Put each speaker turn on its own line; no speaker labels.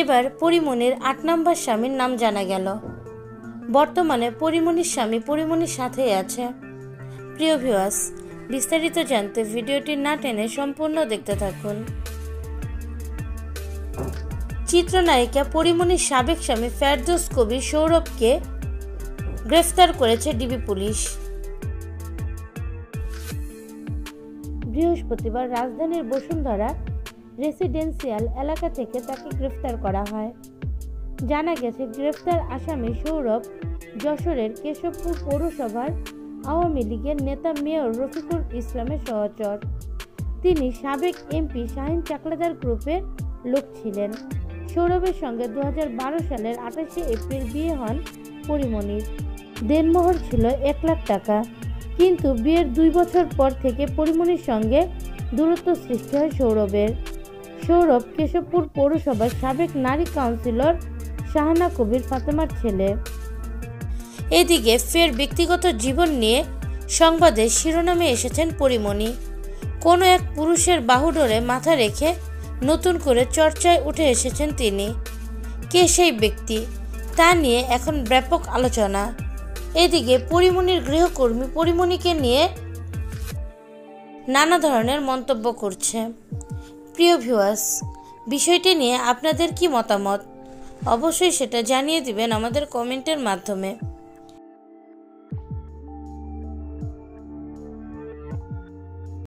এবার পরিমণির ৮ নম্বর স্বামীর নাম জানা গেল। বর্তমানে পরিমণির স্বামী পরিমণির সাথেই আছে। প্রিয় ভিউয়ার্স, বিস্তারিত জানতে ভিডিওটি না টেনে সম্পূর্ণ দেখতে থাকুন। চিত্রনায়িকা পরিমণির সাবেক স্বামী ফেরদৌস কবির সৌরভকে গ্রেফতার করেছে ডিবি পুলিশ। বৃহস্পতিবার রাজধানীর বসুন্ধরা রেসিডেন্সিয়াল এলাকা থেকে তাকে গ্রেফতার করা হয়। জানা গেছে, গ্রেফতার আসামি সৌরভ যশোরের কেশবপুর পৌরসভার আওয়ামী লীগের নেতা মেয়র রফিকুল ইসলামের সহচর। তিনি সাবেক এমপি শাহিন চাকলাদার গ্রুপের লোক ছিলেন। সৌরভের সঙ্গে 2012 সালের 28শে এপ্রিল বিয়ে হন পরিমণির। দেনমোহর ছিল 1 লাখ টাকা। কিন্তু বিয়ের 2 বছর পর থেকে পরিমণির সঙ্গে দূরত্ব সৃষ্টি হয় সৌরভের। সৌরভ কেশবপুর পৌরসভার সাবেক নারী কাউন্সিলর শাহানা কবির ফাতেমার ছেলে। এদিকে ফের ব্যক্তিগত জীবন নিয়ে সংবাদের শিরোনামে এসেছেন পরিমণি। কোনো এক পুরুষের বাহুডোরে মাথা রেখে নতুন করে চর্চায় উঠে এসেছেন তিনি। কে সেই ব্যক্তি, তা নিয়ে এখন ব্যাপক আলোচনা। এদিকে পরিমণির গৃহকর্মী পরিমণিকে নিয়ে নানা ধরনের মন্তব্য করছে। প্রিয় ভিউয়ার্স, বিষয়টি নিয়ে আপনাদের কি মতামত? অবশ্যই সেটা জানিয়ে দিবেন আমাদের কমেন্টের মাধ্যমে।